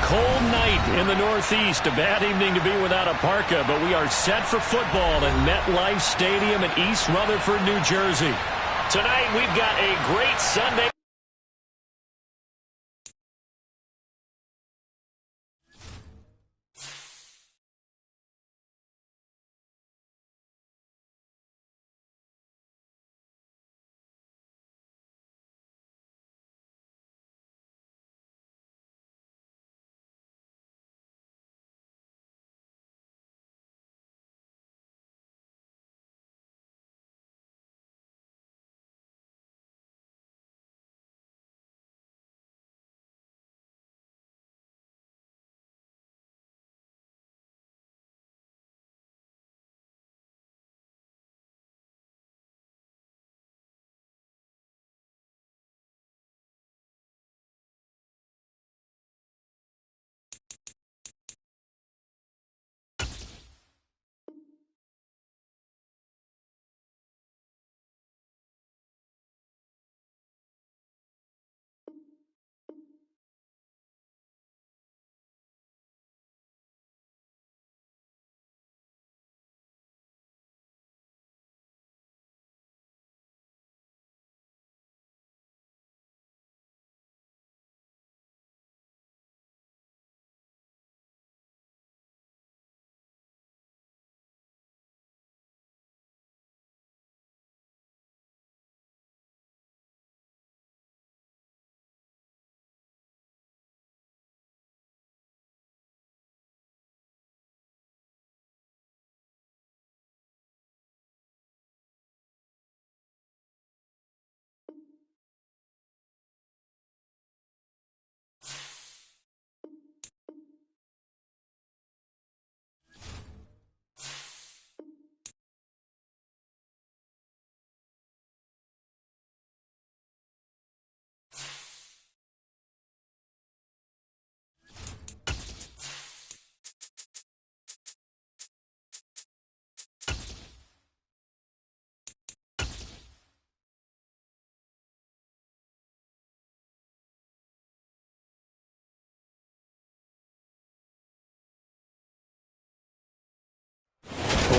cold night in the Northeast. A bad evening to be without a parka, but we are set for football at MetLife Stadium in East Rutherford, New Jersey. Tonight, we've got a great Sunday.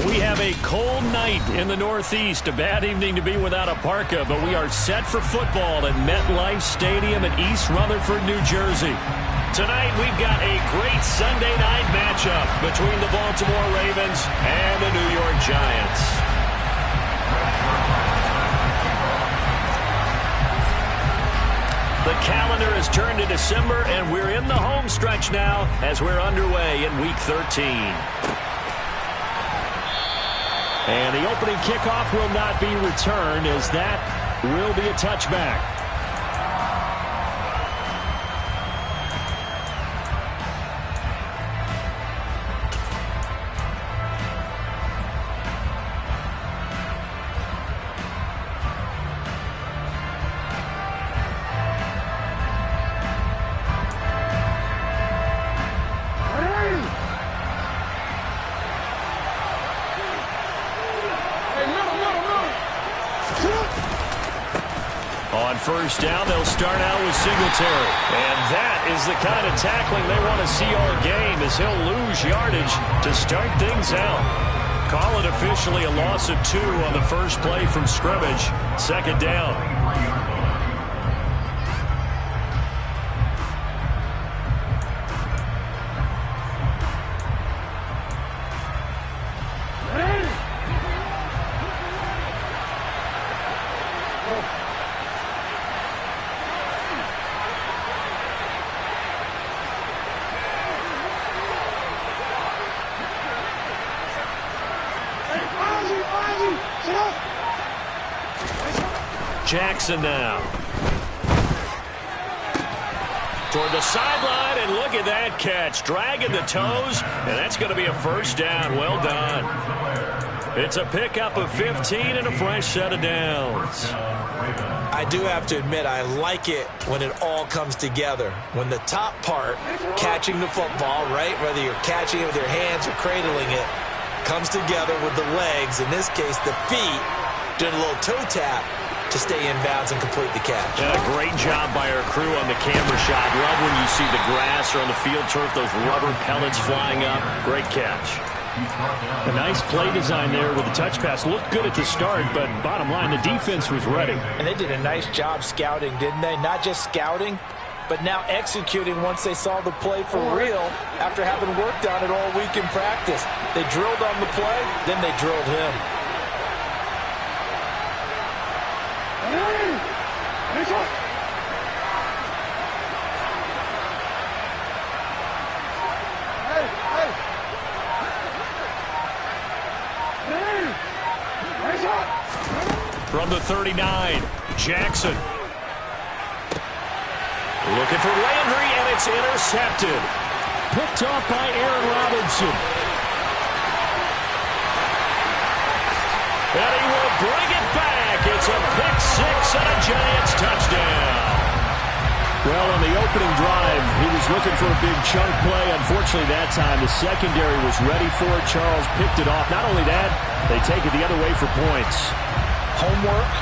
We have a cold night in the Northeast. A bad evening to be without a parka, but we are set for football at MetLife Stadium in East Rutherford, New Jersey. Tonight, we've got a great Sunday night matchup between the Baltimore Ravens and the New York Giants. The calendar has turned to December, and we're in the home stretch now as we're underway in Week 13. And the opening kickoff will not be returned, as that will be a touchback. First down, they'll start out with Singletary. And that is the kind of tackling they want to see all game, as he'll lose yardage to start things out. Call it officially a loss of 2 on the first play from scrimmage. Second down. Jackson now. Toward the sideline, and look at that catch. Dragging the toes, and that's going to be a first down. Well done. It's a pickup of 15 and a fresh set of downs. I do have to admit, I like it when it all comes together. When the top part, catching the football, right, whether you're catching it with your hands or cradling it, comes together with the legs, in this case the feet, doing a little toe tap. to stay in bounds and complete the catch. Yeah, great job by our crew on the camera shot. Love when you see the grass or on the field turf, those rubber pellets flying up. Great catch. A nice play design there with the touch pass. Looked good at the start, but bottom line, the defense was ready. And they did a nice job scouting, didn't they? Not just scouting, but now executing once they saw the play for real after having worked on it all week in practice. They drilled on the play, then they drilled him. From the 39, Jackson. Looking for Landry, and it's intercepted. Picked off by Aaron Robinson. And he will bring it back. It's a pick six and a Giants touchdown. Well, on the opening drive, he was looking for a big chunk play. Unfortunately, that time, the secondary was ready for it. Charles picked it off. Not only that, they take it the other way for points. Homework,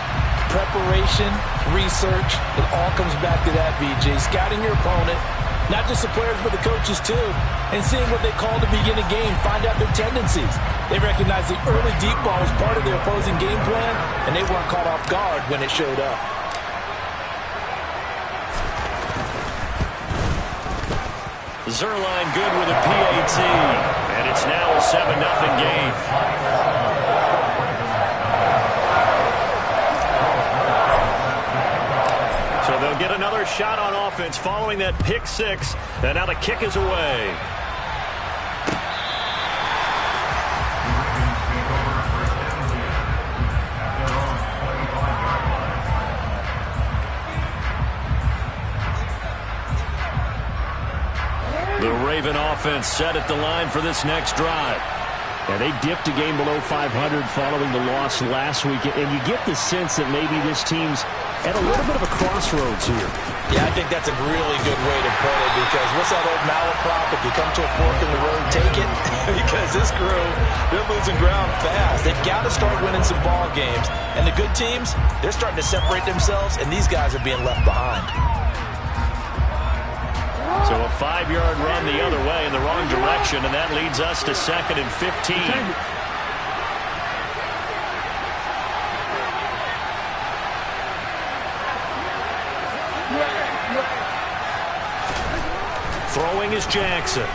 preparation, research, it all comes back to that, VJ. Scouting your opponent, not just the players but the coaches too, and seeing what they call to begin a game, find out their tendencies. They recognized the early deep ball was part of their opposing game plan, and they weren't caught off guard when it showed up. Zerline good with a PAT, and it's now a 7-0 game. So they'll get another shot on offense following that pick six, and now the kick is away. The Raven offense set at the line for this next drive. And they dipped a game below 500 following the loss last week. And you get the sense that maybe this team's at a little bit of a crossroads here. Yeah, I think that's a really good way to put it, because what's that old malaprop? If you come to a fork in the road, take it. Because this crew, they're losing ground fast. They've got to start winning some ball games. And the good teams, they're starting to separate themselves, and these guys are being left behind. So a 5-yard run the other way in the wrong direction, and that leads us to 2nd and 15. Throwing is Jackson.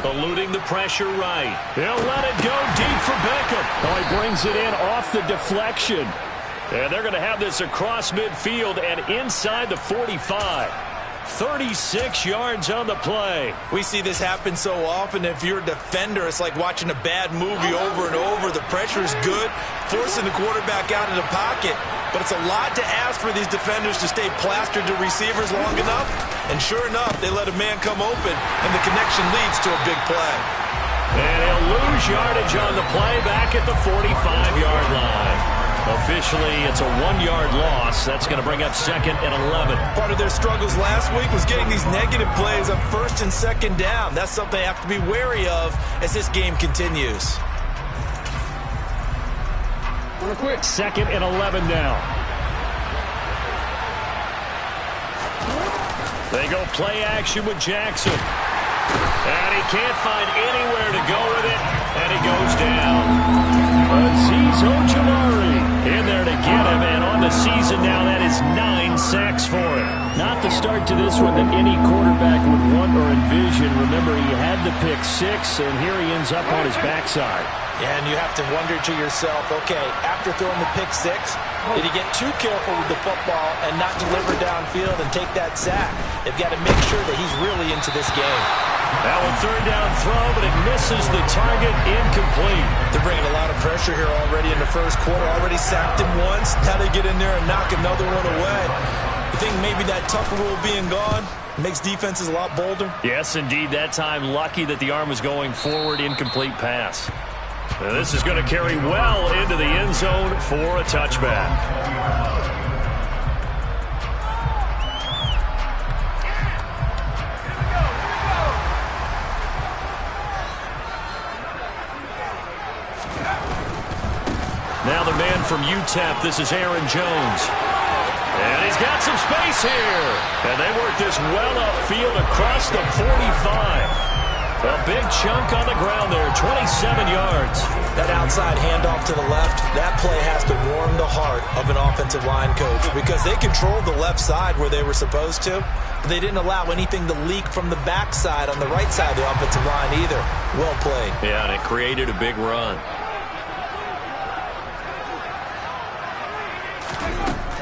Eluding the pressure right. He'll let it go deep for Beckham. Oh, he brings it in off the deflection. And they're going to have this across midfield and inside the 45. 36 yards on the play. We see this happen so often. If you're a defender, it's like watching a bad movie over and over. The pressure is good, forcing the quarterback out of the pocket. But it's a lot to ask for these defenders to stay plastered to receivers long enough. And sure enough, they let a man come open, and the connection leads to a big play. And he'll lose yardage on the play back at the 45-yard line. Officially, it's a 1-yard loss. That's going to bring up 2nd and 11. Part of their struggles last week was getting these negative plays on 1st and 2nd down. That's something they have to be wary of as this game continues. 2nd and 11 now. They go play action with Jackson. And he can't find anywhere to go with it. And he goes down. Azeez Ojulari in there to get him, and on the season now, that is 9 sacks for him. Not the start to this one that any quarterback would want or envision. Remember, he had the pick six, and here he ends up on his backside. Yeah, and you have to wonder to yourself, okay, after throwing the pick six, did he get too careful with the football and not deliver downfield and take that sack? They've got to make sure that he's really into this game. That one 3rd down throw, but it misses the target, incomplete. They're bringing a lot of pressure here already in the first quarter. Already sacked him once. Now they get in there and knock another one away. You think maybe that Tucker rule being gone makes defenses a lot bolder? Yes, indeed. That time, lucky that the arm was going forward, incomplete pass. Now, this is going to carry well into the end zone for a touchback. Now the man from UTEP, this is Aaron Jones. And he's got some space here. And they work this well upfield across the 45. A big chunk on the ground there, 27 yards. That outside handoff to the left, that play has to warm the heart of an offensive line coach because they controlled the left side where they were supposed to, but they didn't allow anything to leak from the backside on the right side of the offensive line either. Well played. Yeah, and it created a big run.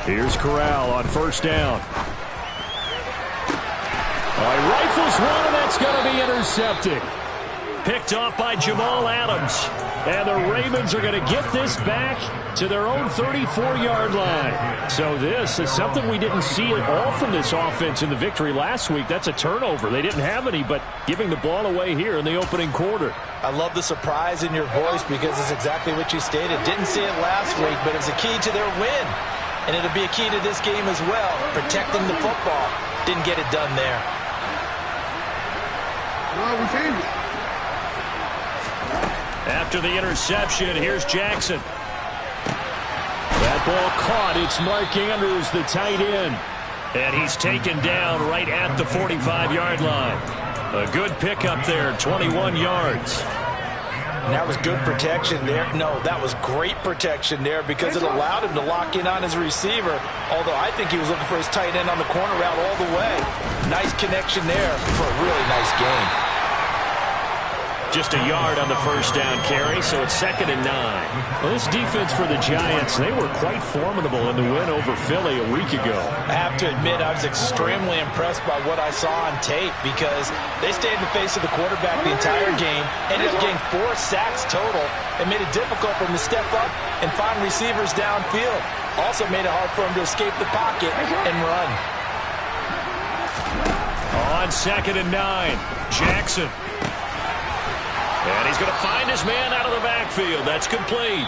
Here's Corral on first down. Rifles one, and that's going to be intercepted. Picked off by Jamal Adams. And the Ravens are going to get this back to their own 34-yard line. So this is something we didn't see at all from this offense in the victory last week. That's a turnover. They didn't have any, but giving the ball away here in the opening quarter. I love the surprise in your voice because it's exactly what you stated. Didn't see it last week, but it's a key to their win. And it'll be a key to this game as well, protecting the football. Didn't get it done there. After the interception, here's Jackson. That ball caught. It's Mark Andrews, the tight end. And he's taken down right at the 45-yard line. A good pickup there, 21 yards. And that was good protection there. No, that was great protection there because it allowed him to lock in on his receiver. Although I think he was looking for his tight end on the corner route all the way. Nice connection there for a really nice game. Just a yard on the first down carry, so it's 2nd and 9. Well, this defense for the Giants, they were quite formidable in the win over Philly a week ago. I have to admit, I was extremely impressed by what I saw on tape because they stayed in the face of the quarterback the entire game, ended up getting 4 sacks total, and made it difficult for him to step up and find receivers downfield. Also made it hard for him to escape the pocket and run. On 2nd and 9, Jackson. And he's going to find his man out of the backfield. That's complete.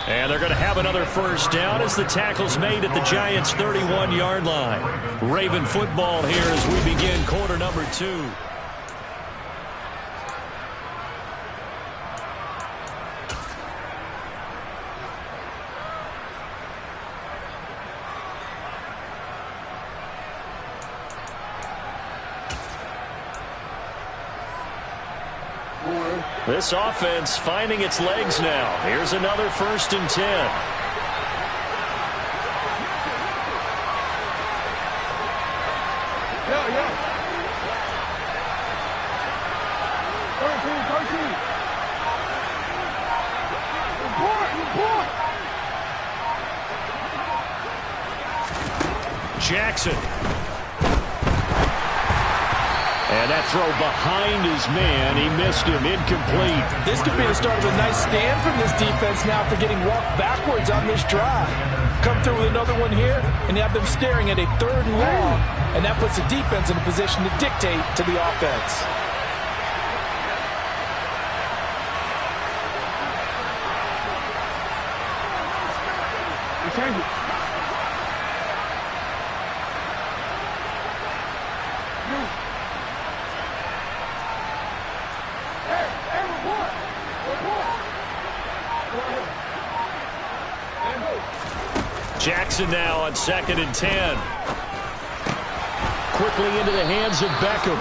And they're going to have another first down as the tackle's made at the Giants' 31-yard line. Raven football here as we begin quarter number 2. This offense finding its legs now. Here's another 1st and 10. Jackson. And that throw behind his man. He missed him. Incomplete. This could be the start of a nice stand from this defense now for getting walked backwards on this drive. Come through with another one here, and you have them staring at a 3rd and long, and that puts the defense in a position to dictate to the offense. Jackson now on 2nd and 10. Quickly into the hands of Beckham.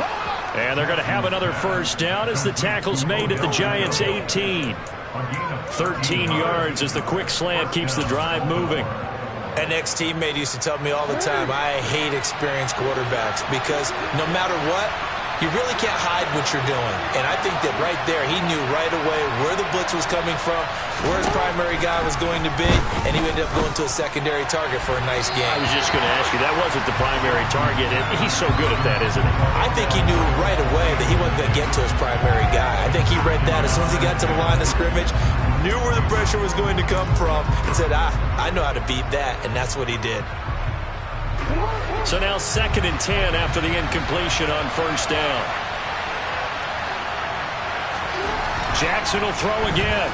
And they're going to have another first down as the tackle's made at the Giants' 18. 13 yards as the quick slant keeps the drive moving. An ex-teammate used to tell me all the time, I hate experienced quarterbacks because no matter what, you really can't hide what you're doing. And I think that right there, he knew right away where the blitz was coming from, where his primary guy was going to be, and he ended up going to a secondary target for a nice game. I was just going to ask you, that wasn't the primary target, and he's so good at that, isn't he? I think he knew right away that he wasn't going to get to his primary guy. I think he read that as soon as he got to the line of scrimmage, knew where the pressure was going to come from, and said, I know how to beat that, and that's what he did. So now 2nd and 10 after the incompletion on first down. Jackson will throw again.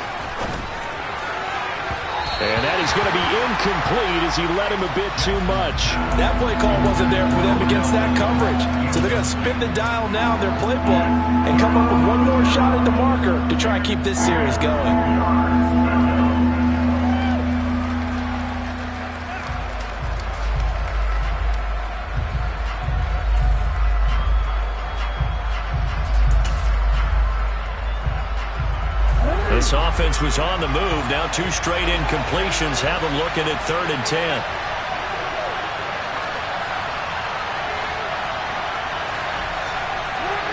And that is going to be incomplete as he let him a bit too much. That play call wasn't there for them against that coverage. So they're going to spin the dial now in their playbook and come up with one more shot at the marker to try and keep this series going. This offense was on the move. Now 2 straight incompletions have them looking at 3rd and 10.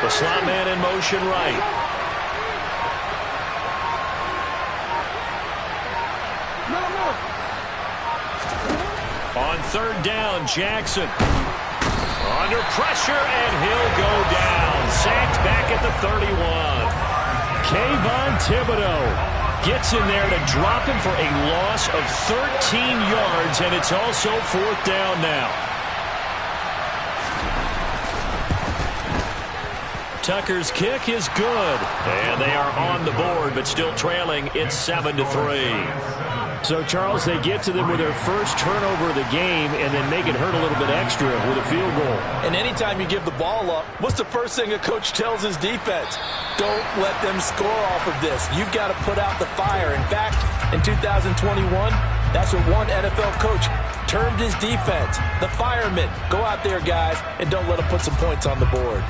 The slot man in motion right. On 3rd down, Jackson. Under pressure, and he'll go down. Sacked back at the 31. Kayvon Thibodeau gets in there to drop him for a loss of 13 yards, and it's also 4th down now. Tucker's kick is good, and they are on the board, but still trailing. It's 7-3. So, Charles, they get to them with their first turnover of the game and then make it hurt a little bit extra with a field goal. And anytime you give the ball up, what's the first thing a coach tells his defense? Don't let them score off of this. You've got to put out the fire. In fact, in 2021, that's what one NFL coach termed his defense, the firemen. Go out there, guys, and don't let them put some points on the board.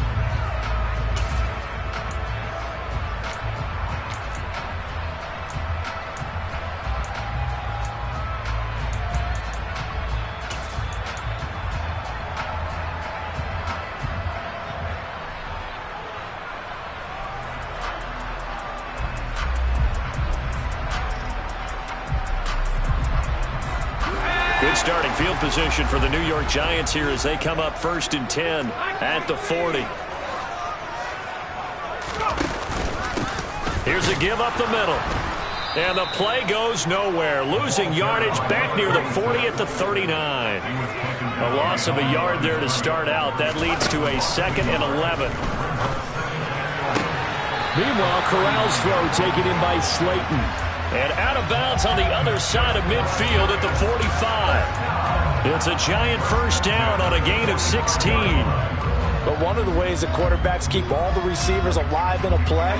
Good starting field position for the New York Giants here as they come up 1st and 10 at the 40. Here's a give up the middle. And the play goes nowhere. Losing yardage back near the 40 at the 39. A loss of a yard there to start out. That leads to a 2nd and 11. Meanwhile, Corral's throw taken in by Slayton. And out of bounds on the other side of midfield at the 45. It's a Giant 1st down on a gain of 16. But one of the ways that quarterbacks keep all the receivers alive in a play,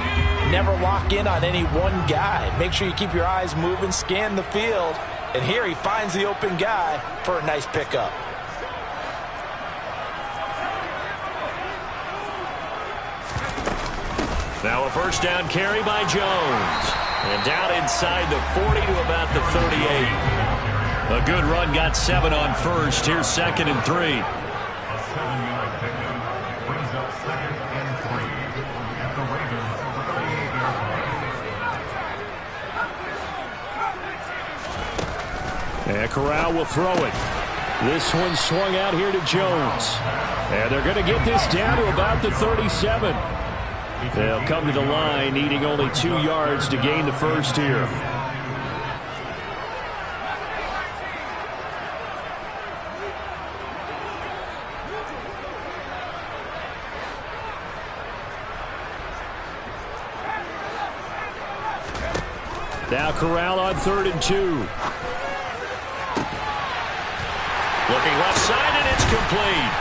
never lock in on any one guy. Make sure you keep your eyes moving, scan the field. And here he finds the open guy for a nice pickup. Now a 1st down carry by Jones. And down inside the 40 to about the 38. A good run, got 7 on 1st. Here's 2nd and 3. And Corral will throw it. This one swung out here to Jones. And they're going to get this down to about the 37. They'll come to the line, needing only 2 yards to gain the 1st here. Now Corral on 3rd and 2. Looking left side, and it's complete.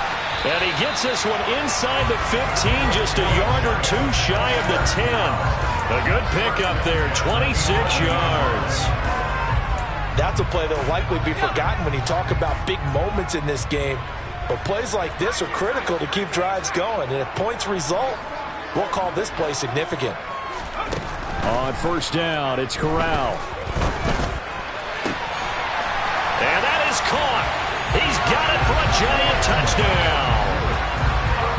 And he gets this one inside the 15, just a yard or 2 shy of the 10. A good pickup there, 26 yards. That's a play that will likely be forgotten when you talk about big moments in this game. But plays like this are critical to keep drives going. And if points result, we'll call this play significant. On 1st down, it's Corral. And that is caught. He's got it for a Giant touchdown.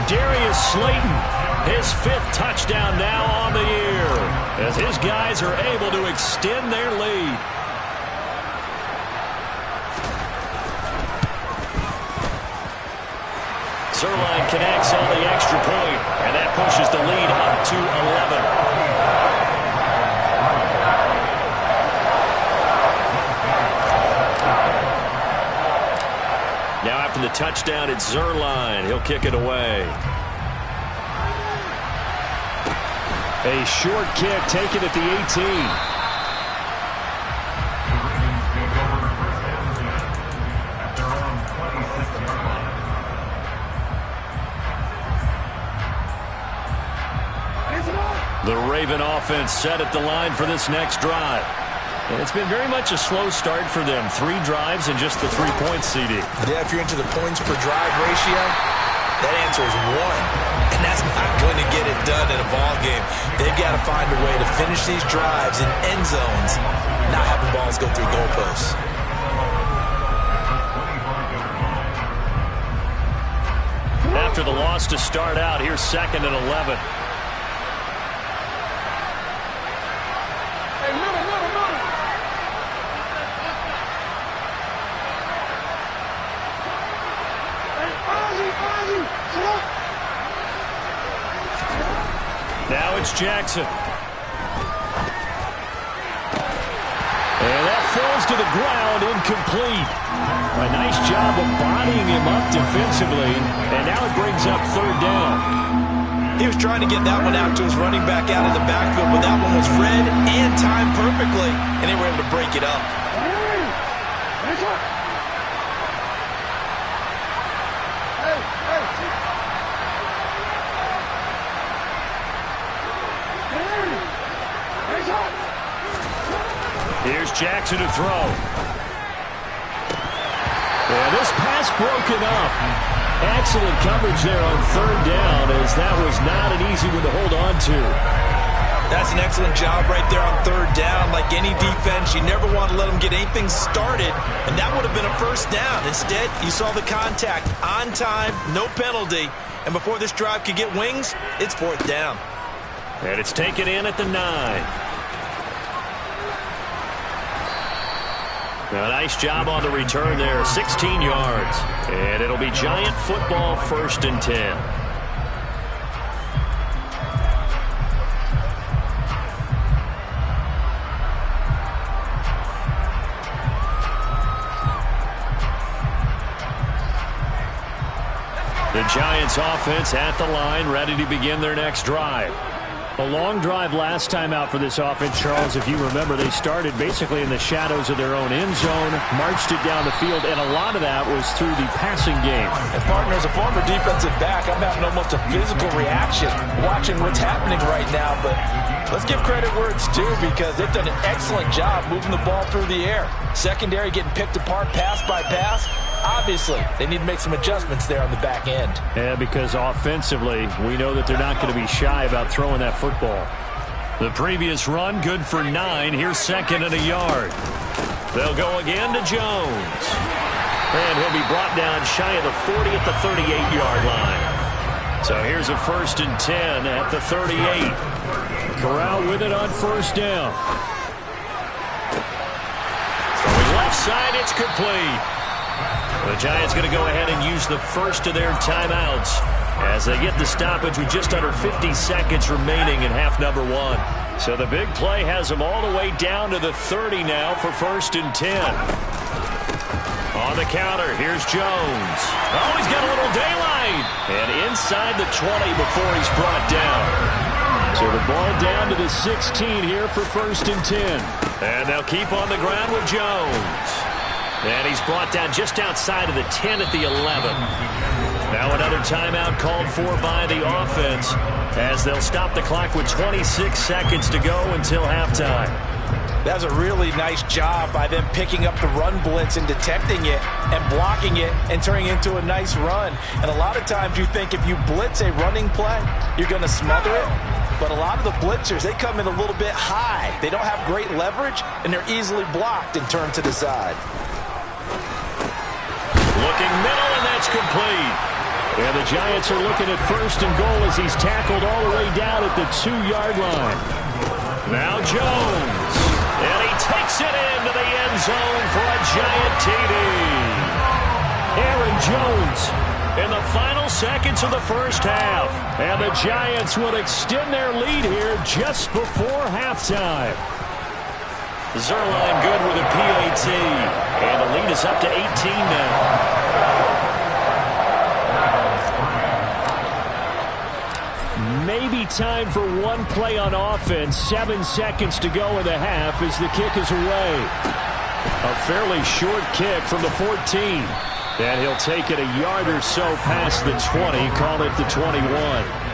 Darius Slayton, his 5th touchdown now on the year, as his guys are able to extend their lead. Zerline connects on the extra point, and that pushes the lead up to 11. Now after the touchdown, it's Zerline. He'll kick it away. A short kick taken at the 18. The Raven offense set at the line for this next drive. And it's been very much a slow start for them. 3 drives and just the 3 points, CD. Yeah, if you're into the points per drive ratio, that answer is 1. And that's not going to get it done in a ball game. They've got to find a way to finish these drives in end zones, not having balls go through goalposts. After the loss to start out, here's 2nd and 11. Now it's Jackson. And that falls to the ground, incomplete. A nice job of bodying him up defensively, and now it brings up 3rd down. He was trying to get that one out to his running back out of the backfield, but that one was read and timed perfectly, and they were able to break it up. Here's Jackson to throw. And this pass broken up. Excellent coverage there on 3rd down, as that was not an easy one to hold on to. That's an excellent job right there on 3rd down. Like any defense, you never want to let them get anything started, and that would have been a 1st down. Instead, you saw the contact on time, no penalty, and before this drive could get wings, it's 4th down. And it's taken in at the 9. A nice job on the return there, 16 yards. And it'll be Giant football, 1st and 10. The Giants offense at the line, ready to begin their next drive. A long drive last time out for this offense, Charles. If you remember, they started basically in the shadows of their own end zone, marched it down the field, and a lot of that was through the passing game. And partner, as a former defensive back, I'm having almost a physical reaction watching what's happening right now. But let's give credit where it's due, because they've done an excellent job moving the ball through the air. Secondary getting picked apart pass by pass. Obviously, they need to make some adjustments there on the back end. Yeah, because offensively, we know that they're not going to be shy about throwing that football. The previous run, good for 9. Here's 2nd and a yard. They'll go again to Jones. And he'll be brought down shy of the 40 at the 38-yard line. So here's a 1st and 10 at the 38. Corral with it on 1st down. Throwing left side, it's complete. The Giants going to go ahead and use the first of their timeouts as they get the stoppage with just under 50 seconds remaining in half number 1. So the big play has them all the way down to the 30 now for 1st and 10. On the counter, here's Jones. Oh, he's got a little daylight. And inside the 20 before he's brought down. So the ball down to the 16 here for 1st and 10. And they'll keep on the ground with Jones. And he's brought down just outside of the 10 at the 11. Now another timeout called for by the offense as they'll stop the clock with 26 seconds to go until halftime. That was a really nice job by them picking up the run blitz and detecting it and blocking it and turning it into a nice run. And a lot of times you think if you blitz a running play, you're going to smother it. But a lot of the blitzers, they come in a little bit high. They don't have great leverage, and they're easily blocked and turned to the side. Looking middle, and that's complete. And the Giants are looking at 1st and goal as he's tackled all the way down at the 2-yard line. Now Jones. And he takes it into the end zone for a Giant TD. Aaron Jones in the final seconds of the first half. And the Giants will extend their lead here just before halftime. Zerline good with a PAT. And the lead is up to 18 now. Maybe time for one play on offense. 7 seconds to go in the half as the kick is away. A fairly short kick from the 14. And he'll take it a yard or so past the 20. Call it the 21.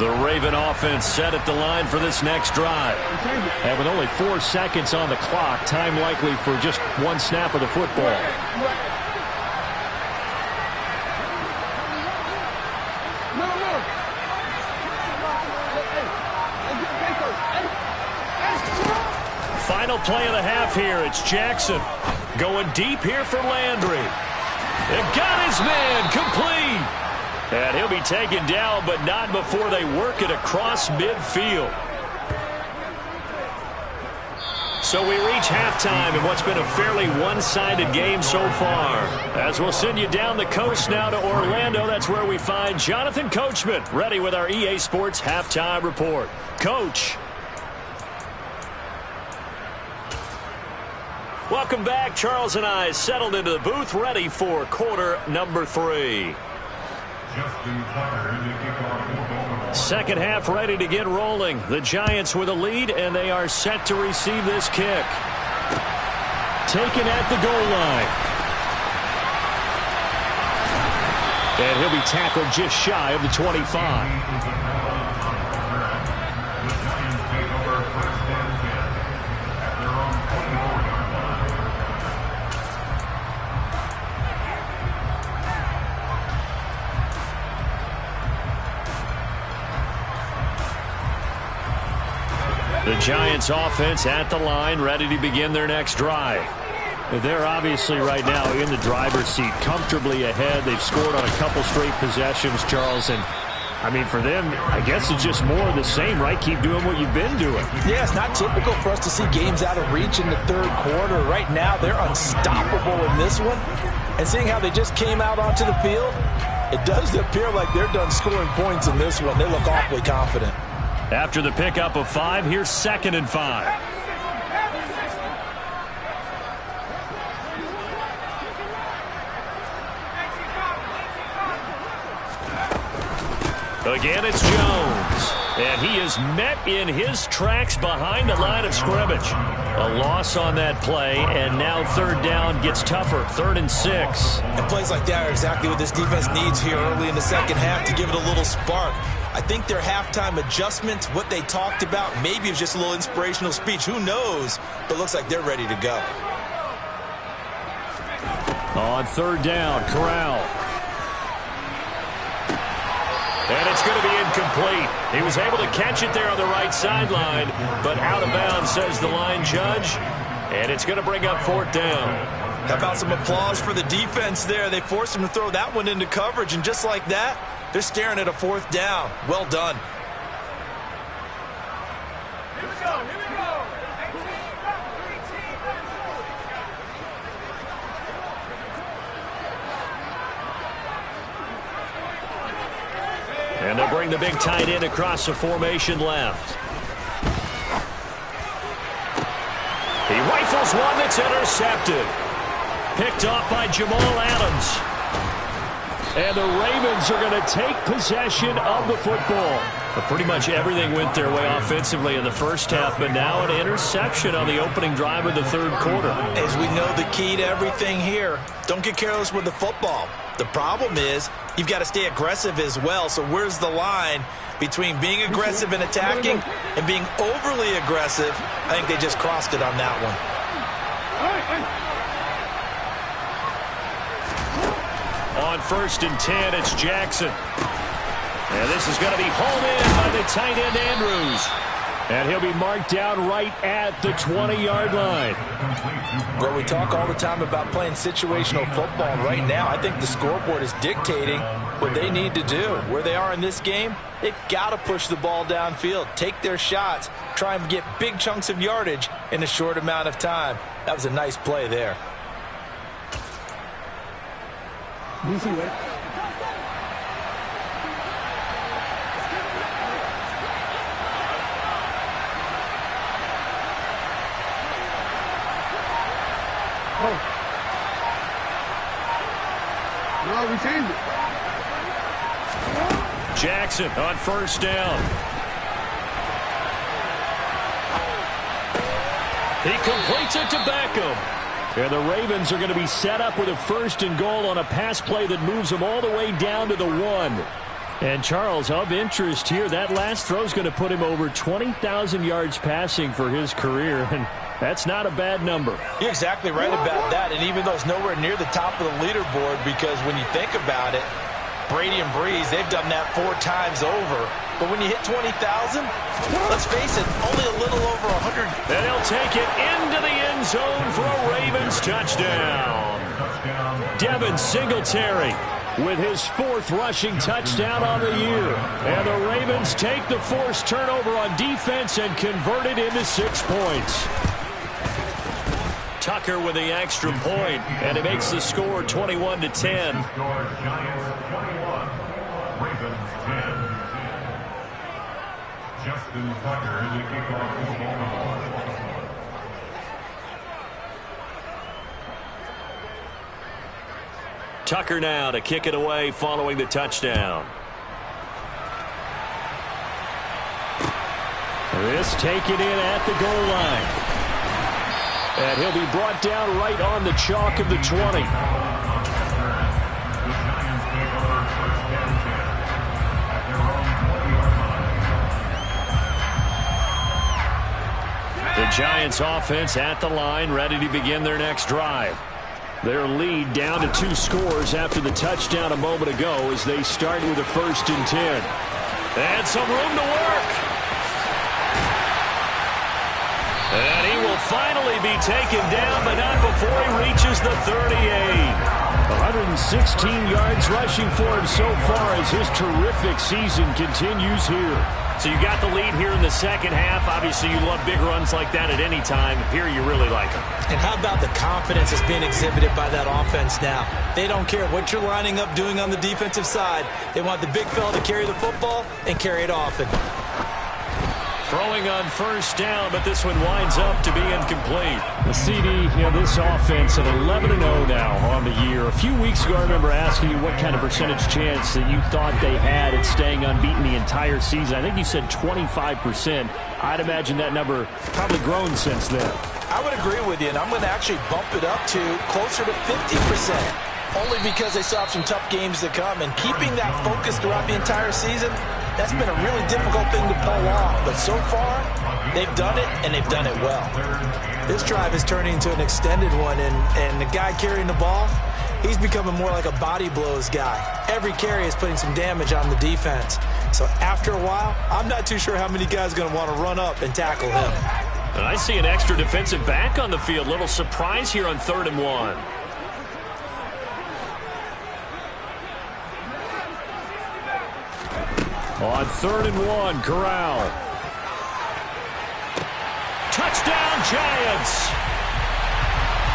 The Raven offense set at the line for this next drive. And with only 4 seconds on the clock, time likely for just one snap of the football. Final play of the half here. It's Jackson going deep here for Landry. It got his man complete. And he'll be taken down, but not before they work it across midfield. So we reach halftime in what's been a fairly one-sided game so far. As we'll send you down the coast now to Orlando, that's where we find Jonathan Coachman ready with our EA Sports Halftime Report. Coach. Welcome back. Charles and I settled into the booth ready for quarter number 3. Second half ready to get rolling. The Giants with a lead, and they are set to receive this kick. Taken at the goal line. And he'll be tackled just shy of the 25. The Giants offense at the line, ready to begin their next drive. They're obviously right now in the driver's seat, comfortably ahead. They've scored on a couple straight possessions, Charles. And, I mean, for them, I guess it's just more of the same, right? Keep doing what you've been doing. Yeah, it's not typical for us to see games out of reach in the third quarter. Right now, they're unstoppable in this one. And seeing how they just came out onto the field, it does appear like they're done scoring points in this one. They look awfully confident. After the pickup of 5, here's 2nd and 5. Again, it's Jones. And he is met in his tracks behind the line of scrimmage. A loss on that play, and now 3rd down gets tougher. 3rd and 6. And plays like that are exactly what this defense needs here early in the second half to give it a little spark. I think their halftime adjustment, what they talked about, maybe it was just a little inspirational speech. Who knows? But it looks like they're ready to go. On 3rd down, Corral. And it's going to be incomplete. He was able to catch it there on the right sideline, but out of bounds, says the line judge. And it's going to bring up 4th down. How about some applause for the defense there? They forced him to throw that one into coverage, and just like that, they're staring at a 4th down. Well done. Here we go. Here we go. And they'll bring the big tight end across the formation left. He rifles one that's intercepted. Picked off by Jamal Adams. And the Ravens are going to take possession of the football. But pretty much everything went their way offensively in the first half, but now an interception on the opening drive of the 3rd quarter. As we know, the key to everything here, don't get careless with the football. The problem is you've got to stay aggressive as well. So where's the line between being aggressive and attacking and being overly aggressive? I think they just crossed it on that one. On 1st and 10, it's Jackson. And this is going to be hauled in by the tight end Andrews. And he'll be marked down right at the 20-yard line. Well, we talk all the time about playing situational football. Right now, I think the scoreboard is dictating what they need to do. Where they are in this game, they've got to push the ball downfield, take their shots, try and get big chunks of yardage in a short amount of time. That was a nice play there. No, we changed it. Jackson on 1st down. He completes it to Beckham. And the Ravens are going to be set up with a 1st and goal on a pass play that moves them all the way down to the 1. And Charles, of interest here, that last throw is going to put him over 20,000 yards passing for his career, and that's not a bad number. You're exactly right about that, and even though it's nowhere near the top of the leaderboard, because when you think about it, Brady and Breeze, they've done that 4 times over. But when you hit 20,000, let's face it, only a little over 100. And he'll take it into the end zone for a Ravens touchdown. Devin Singletary with his 4th rushing touchdown on the year. And the Ravens take the forced turnover on defense and convert it into 6 points. Tucker with the extra point, and it makes the score 21-10. Justin Tucker in the kickoff for Boovenile. Tucker now to kick it away following the touchdown. This taken in at the goal line. And he'll be brought down right on the chalk of the 20. The Giants offense at the line, ready to begin their next drive. Their lead down to 2 scores after the touchdown a moment ago as they start with a 1st and 10. And some room to work. And he will finally be taken down, but not before he reaches the 38. 116 yards rushing for him so far as his terrific season continues here. So you got the lead here in the second half. Obviously, you love big runs like that at any time. Here, you really like them. And how about the confidence that's being exhibited by that offense now? They don't care what you're lining up doing on the defensive side. They want the big fella to carry the football and carry it often. Throwing on 1st down, but this one winds up to be incomplete. The CD, this offense at 11-0 now on the year. A few weeks ago, I remember asking you what kind of percentage chance that you thought they had at staying unbeaten the entire season. I think you said 25%. I'd imagine that number probably grown since then. I would agree with you, and I'm going to actually bump it up to closer to 50%, only because they still have some tough games to come. And keeping that focus throughout the entire season, that's been a really difficult thing to pull off. But so far, they've done it, and they've done it well. This drive is turning into an extended one, and the guy carrying the ball, he's becoming more like a body blows guy. Every carry is putting some damage on the defense. So after a while, I'm not too sure how many guys are going to want to run up and tackle him. And I see an extra defensive back on the field. Little surprise here on 3rd and 1. On 3rd and 1, Corral. Touchdown, Giants!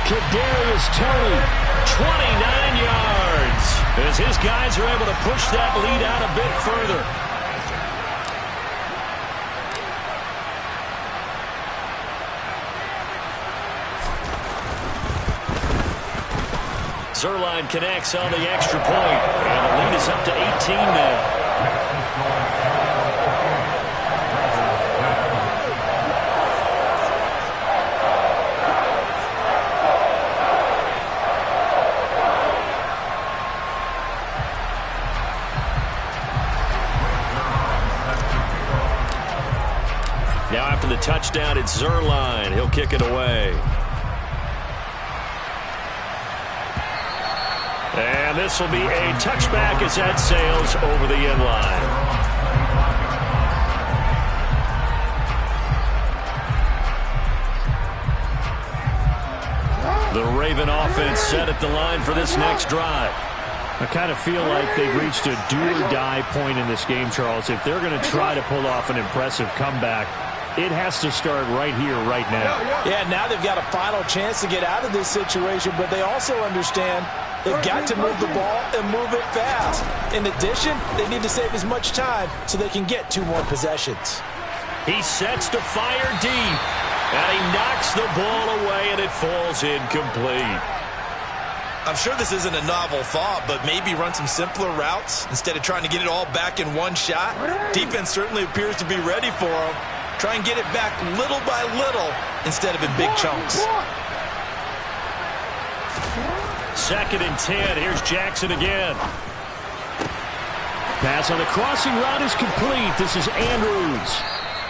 Kadarius Toney, 29 yards as his guys are able to push that lead out a bit further. Zerline connects on the extra point, and the lead is up to 18 now. Now after the touchdown, it's Zerline. He'll kick it away. And this will be a touchback as that sails over the end line. The Raven offense set at the line for this next drive. I kind of feel like they've reached a do-or-die point in this game, Charles. If they're going to try to pull off an impressive comeback, it has to start right here, right now. Yeah, now they've got a final chance to get out of this situation, but they also understand they've got to move the ball and move it fast. In addition, they need to save as much time so they can get 2 more possessions. He sets to fire deep, and he knocks the ball away, and it falls incomplete. I'm sure this isn't a novel thought, but maybe run some simpler routes instead of trying to get it all back in one shot. Defense certainly appears to be ready for them. Try and get it back little by little instead of in big chunks. 2nd and 10. Here's Jackson again. Pass on the crossing route is complete. This is Andrews.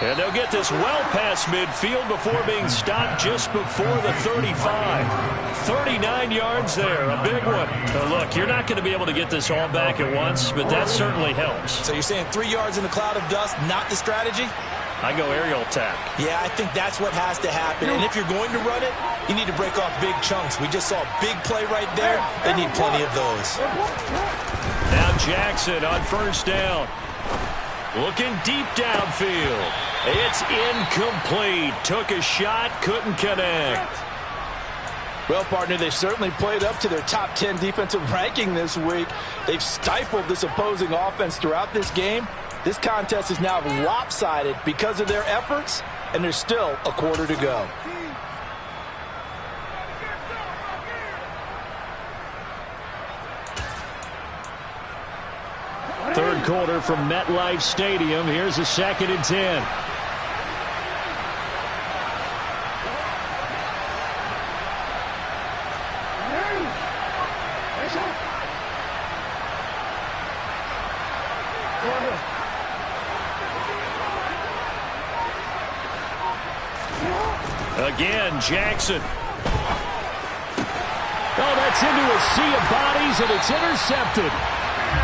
And they'll get this well past midfield before being stopped just before the 35. 39 yards there, a big one. Now look, you're not going to be able to get this all back at once, but that certainly helps. So you're saying 3 yards in a cloud of dust, not the strategy? I go aerial attack. Yeah, I think that's what has to happen. And if you're going to run it, you need to break off big chunks. We just saw a big play right there. They need plenty of those. Now Jackson on first down. Looking deep downfield. It's incomplete. Took a shot, couldn't connect. Well, partner, they certainly played up to their top 10 defensive ranking this week. They've stifled this opposing offense throughout this game. This contest is now lopsided because of their efforts, and there's still a quarter to go. Third quarter from MetLife Stadium. Here's a 2nd and 10. Again, Jackson. Oh, that's into a sea of bodies, and it's intercepted.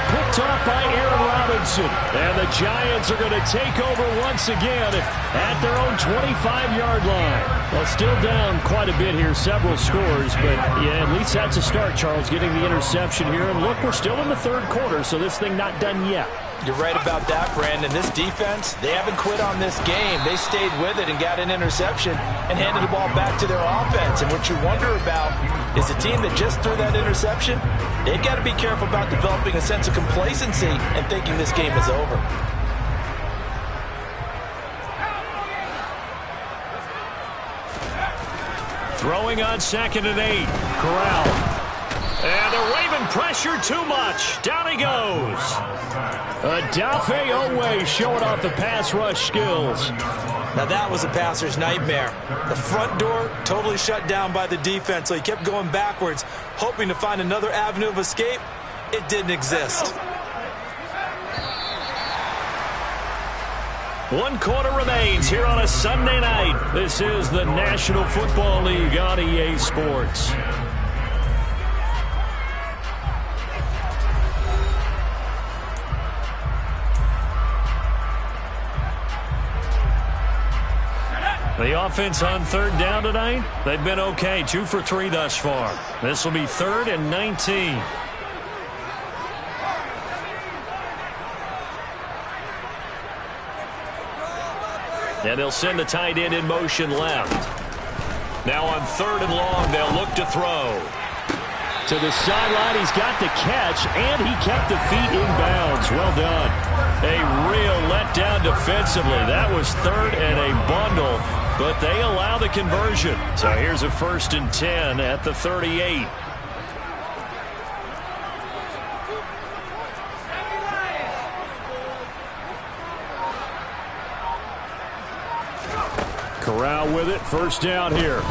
Picked off by Aaron Robinson. And the Giants are going to take over once again at their own 25-yard line. Well, still down quite a bit here, several scores, but yeah, at least that's a start, Charles, getting the interception here. And look, we're still in the third quarter, so this thing not done yet. You're right about that, Brandon. This defense, they haven't quit on this game. They stayed with it and got an interception and handed the ball back to their offense. And what you wonder about is the team that just threw that interception, they've got to be careful about developing a sense of complacency and thinking this game is over. Throwing on 2nd and 8. Corral. And they're waving pressure too much. Down he goes. Adafe Owe showing off the pass rush skills. Now that was a passer's nightmare. The front door totally shut down by the defense, so he kept going backwards, hoping to find another avenue of escape. It didn't exist. 1 quarter remains here on a Sunday night. This is the National Football League on EA Sports. The offense on 3rd down tonight, they've been okay. 2 for 3 thus far. This will be 3rd and 19. And they'll send the tight end in motion left. Now on 3rd and long, they'll look to throw. To the sideline, he's got the catch, and he kept the feet in bounds. Well done. A real letdown defensively. That was 3rd and a bundle, but they allow the conversion. So here's a 1st and 10 at the 38. Corral with it. 1st down here.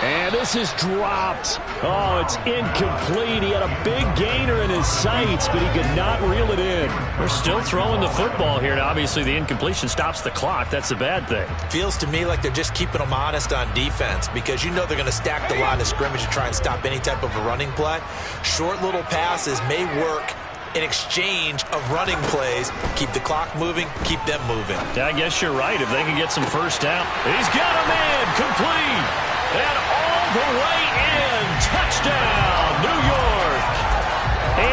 And this is dropped. Oh, it's incomplete. He had a big gainer in his sights, but he could not reel it in. They're still throwing the football here. Now, obviously, the incompletion stops the clock. That's a bad thing. Feels to me like they're just keeping them honest on defense because you know they're going to stack the line of scrimmage to try and stop any type of a running play. Short little passes may work in exchange of running plays. Keep the clock moving, keep them moving. Yeah, I guess you're right. If they can get some 1st down. He's got a man complete. And all the way in. Touchdown, New York.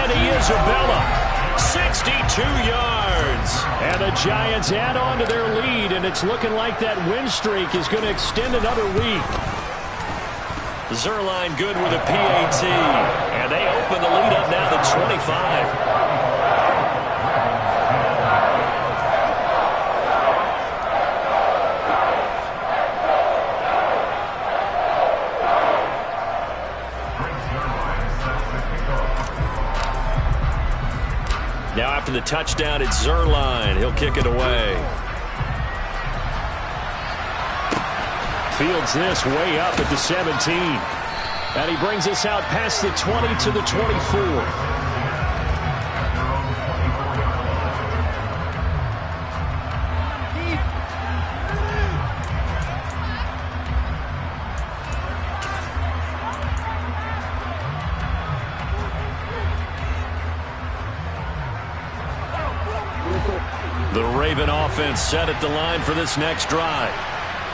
Andy Isabella, 62 yards. And the Giants add on to their lead, and it's looking like that win streak is going to extend another week. Zerline good with a PAT. And they open the lead up now to 25. Now after the touchdown, it's Zerline. He'll kick it away. Fields this way up at the 17. And he brings us out past the 20 to the 24. Raven offense set at the line for this next drive.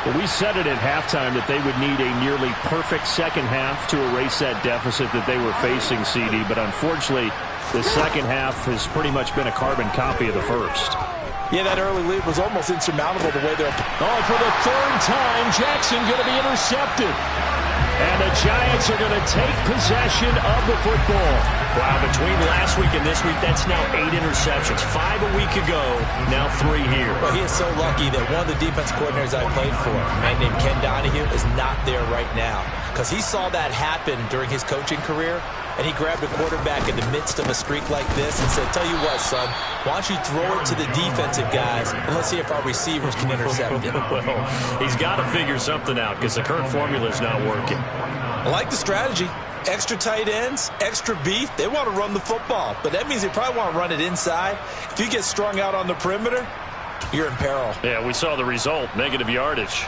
Well, we said it at halftime that they would need a nearly perfect second half to erase that deficit that they were facing, CD. But unfortunately, the second half has pretty much been a carbon copy of the first. Yeah, that early lead was almost insurmountable the way they're... Oh, for the third time, Jackson going to be intercepted. And the Giants are going to take possession of the football. Wow, between last week and this week, that's now 8 interceptions. 5 a week ago, now 3 here. Well, he is so lucky that one of the defense coordinators I played for, a man named Ken Donahue, is not there right now. Because he saw that happen during his coaching career, and he grabbed a quarterback in the midst of a streak like this and said, tell you what, son, why don't you throw it to the defensive guys, and let's see if our receivers can intercept it. Well, he's got to figure something out because the current formula is not working. I like the strategy. Extra tight ends, extra beef. They want to run the football, but that means they probably want to run it inside. If you get strung out on the perimeter, you're in peril. Yeah, we saw the result, negative yardage.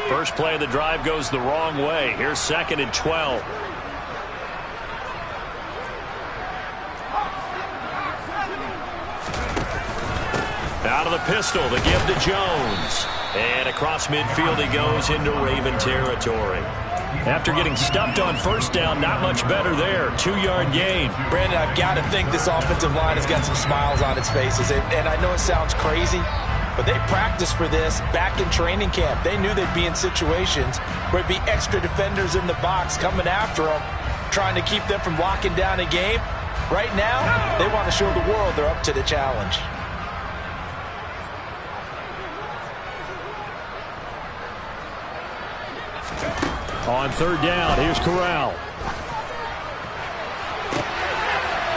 First play of the drive goes the wrong way. Here's 2nd and 12. Out of the pistol, the give to Jones. And across midfield he goes into Raven territory. After getting stuffed on first down, not much better there. 2-yard gain. Brandon, I've got to think this offensive line has got some smiles on its faces. And I know it sounds crazy, but they practiced for this back in training camp. They knew they'd be in situations where it'd be extra defenders in the box coming after them, trying to keep them from locking down a game. Right now, they want to show the world they're up to the challenge. On 3rd down, here's Corral.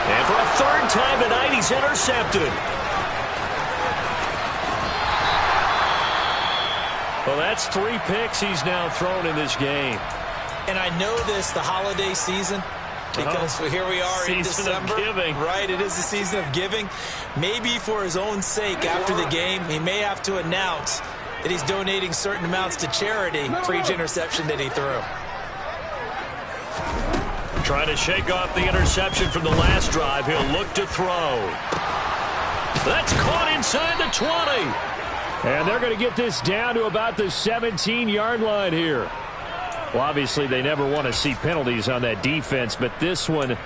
And for a 3rd time tonight, he's intercepted. Well, that's 3 picks he's now thrown in this game. And I know this, the holiday season, because here we are in December. Season of giving. Right, it is the season of giving. Maybe for his own sake, after the game, he may have to announce that he's donating certain amounts to charity for each interception that he threw. Trying to shake off the interception from the last drive. He'll look to throw. That's caught inside the 20. And they're going to get this down to about the 17-yard line here. Well, obviously, they never want to see penalties on that defense, but this one a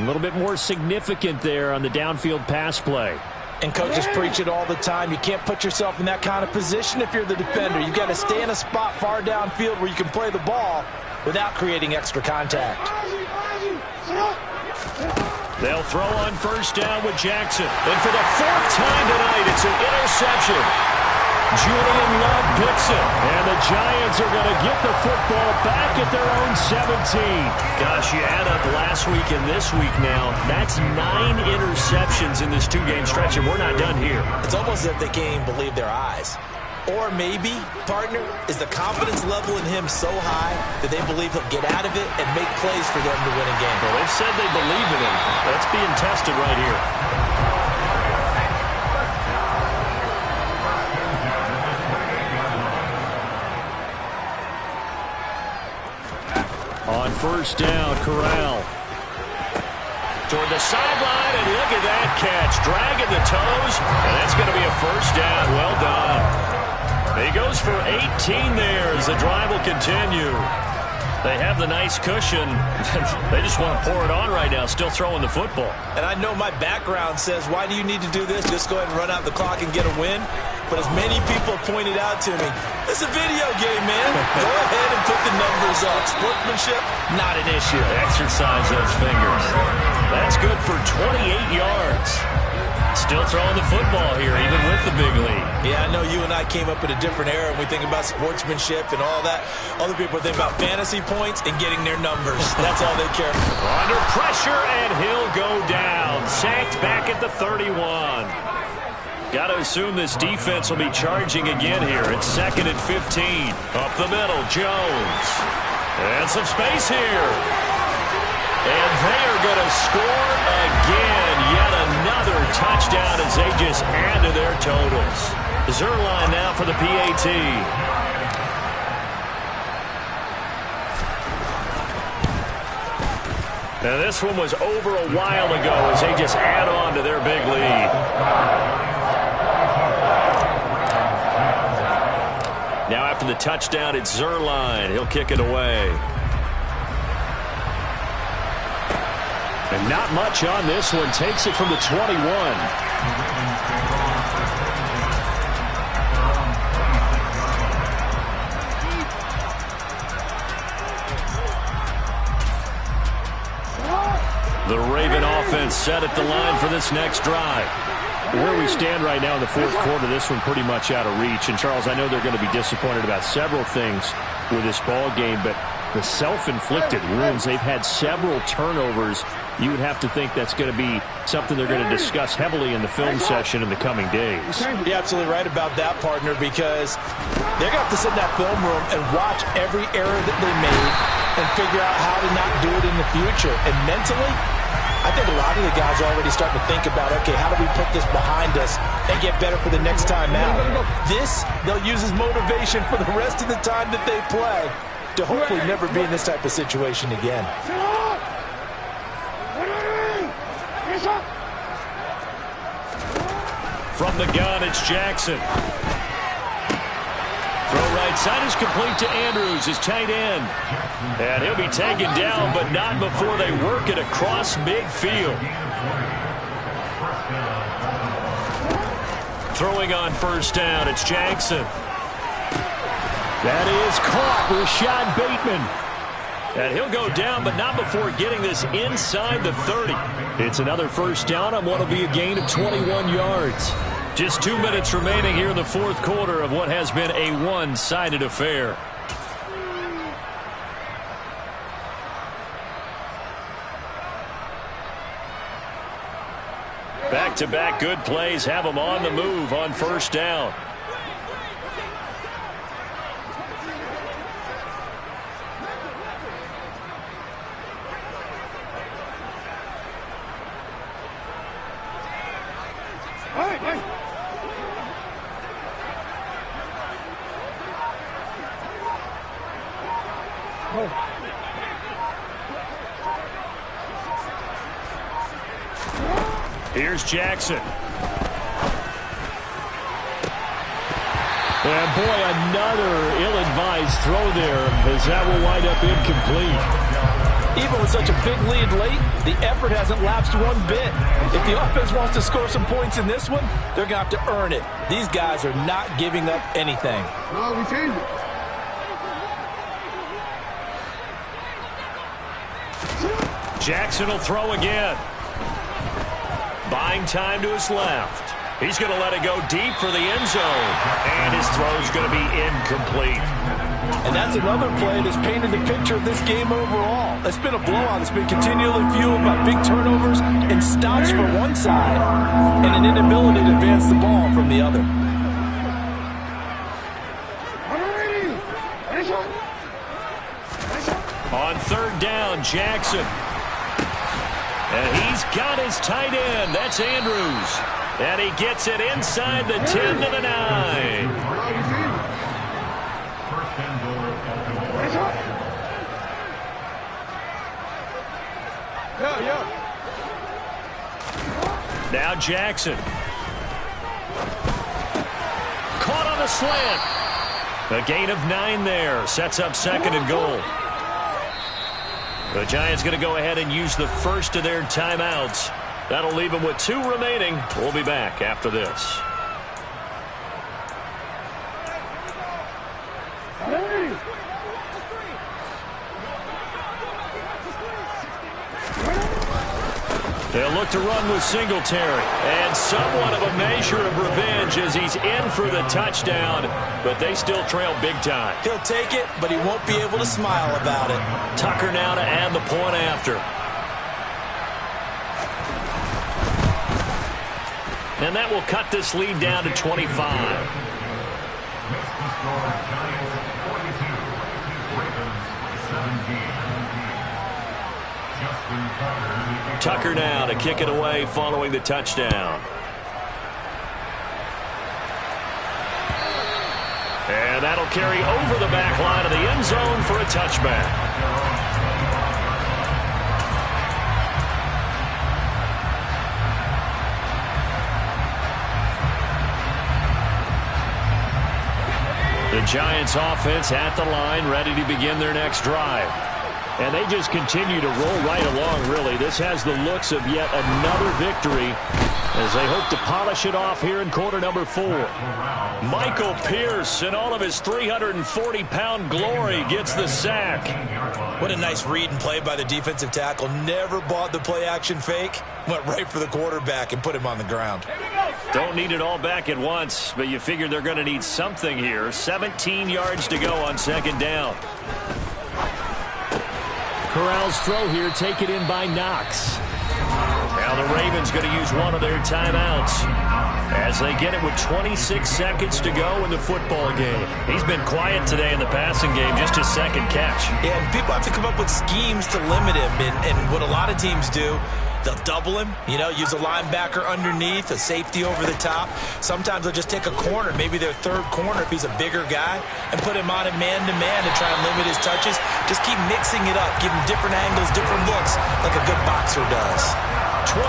little bit more significant there on the downfield pass play. And coaches preach it all the time. You can't put yourself in that kind of position if you're the defender. You've got to stay in a spot far downfield where you can play the ball without creating extra contact. They'll throw on first down with Jackson. And for the 4th time tonight, it's an interception. Julian Love picks it. And the Giants are going to get the football back at their own 17. Gosh, you add up last week and this week now, that's 9 interceptions in this 2-game stretch, and we're not done here. It's almost as if they can't even believe their eyes. Or maybe, partner, is the confidence level in him so high that they believe he'll get out of it and make plays for them to win a game. Well, they've said they believe in him. That's being tested right here. On first down, Corral. Toward the sideline, and look at that catch. Dragging the toes, and that's going to be a first down. Well done. He goes for 18 there as the drive will continue. They have the nice cushion. They just want to pour it on right now, still throwing the football. And I know my background says, why do you need to do this? Just go ahead and run out the clock and get a win. But as many people have pointed out to me, it's a video game, man. Go ahead and put the numbers up. Sportsmanship, not an issue. Exercise those fingers. That's good for 28 yards. Still throwing the football here, even with the big lead. Yeah, I know you and I came up in a different era, and we think about sportsmanship and all that. Other people think about fantasy points and getting their numbers. That's all they care for. Under pressure, and he'll go down. Sacked back at the 31. Got to assume this defense will be charging again here. It's 2nd and 15. Up the middle, Jones. And some space here. And they are going to score again. Yet another touchdown as they just add to their totals. Zerline now for the PAT. Now, this one was over a while ago as they just add on to their big lead. Now after the touchdown, it's Zerline. He'll kick it away. And not much on this one. Takes it from the 21. The Raven offense set at the line for this next drive. Where we stand right now in the fourth quarter, this one pretty much out of reach. And, Charles, I know they're going to be disappointed about several things with this ball game, but the self-inflicted wounds, they've had several turnovers. You would have to think that's going to be something they're going to discuss heavily in the film session in the coming days. You're absolutely right about that, partner, because they're going to have to sit in that film room and watch every error that they made and figure out how to not do it in the future. And mentally, I think a lot of the guys are already starting to think about, okay, how do we put this behind us and get better for the next time out? This, they'll use as motivation for the rest of the time that they play to hopefully never be in this type of situation again. From the gun, it's Jackson. Throw right side is complete to Andrews, his tight end. And he'll be taken down, but not before they work it across midfield. Throwing on first down, it's Jackson. That is caught, Rashad Bateman. And he'll go down, but not before getting this inside the 30. It's another first down on what will be a gain of 21 yards. Just 2 minutes remaining here in the fourth quarter of what has been a one-sided affair. Back-to-back good plays have them on the move on first down. Here's Jackson. And boy, another ill-advised throw there, as that will wind up incomplete. Even with such a big lead late, the effort hasn't lapsed one bit. If the offense wants to score some points in this one, they're going to have to earn it. These guys are not giving up anything. No, we changed it. Jackson will throw again. Buying time to his left. He's going to let it go deep for the end zone. And his throw is going to be incomplete. And that's another play that's painted the picture of this game overall. It's been a blowout. It's been continually fueled by big turnovers and stops for one side and an inability to advance the ball from the other. On third down, Jackson. And he's got his tight end. That's Andrews. And he gets it inside the 10 to the 9. Now Jackson. Caught on the slant. A gain of 9 there. Sets up second and goal. The Giants going to go ahead and use the first of their timeouts. That'll leave them with 2 remaining. We'll be back after this. They'll look to run with Singletary. And somewhat of a measure of revenge as he's in for the touchdown. But they still trail big time. He'll take it, but he won't be able to smile about it. Tucker now to add the point after. And that will cut this lead down to 25. Tucker now to kick it away following the touchdown. And that'll carry over the back line of the end zone for a touchback. The Giants offense at the line, ready to begin their next drive. And they just continue to roll right along, really. This has the looks of yet another victory as they hope to polish it off here in quarter number 4. Michael Pierce, in all of his 340-pound glory, gets the sack. What a nice read and play by the defensive tackle. Never bought the play-action fake. Went right for the quarterback and put him on the ground. Don't need it all back at once, but you figure they're going to need something here. 17 yards to go on second down. Corral's throw here taken in by Knox. Now the Ravens going to use one of their timeouts as they get it with 26 seconds to go in the football game. He's been quiet today in the passing game, just his second catch. Yeah, and people have to come up with schemes to limit him, and what a lot of teams do, they'll double him, use a linebacker underneath, a safety over the top. Sometimes they'll just take a corner, maybe their third corner if he's a bigger guy, and put him on a man-to-man to try and limit his touches. Just keep mixing it up, give him different angles, different looks, like a good boxer does. 23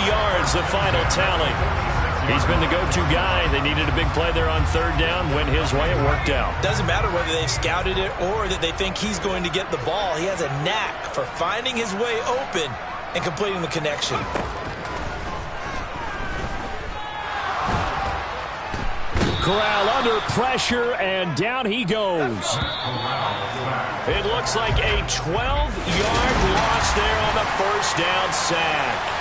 yards, the final tally. He's been the go-to guy. They needed a big play there on third down. Went his way, it worked out. Doesn't matter whether they've scouted it or that they think he's going to get the ball. He has a knack for finding his way open and completing the connection. Corral under pressure, and down he goes. It looks like a 12-yard loss there on the first down sack.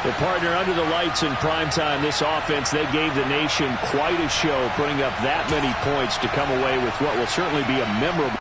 The partner under the lights in primetime, this offense, they gave the nation quite a show, putting up that many points to come away with what will certainly be a memorable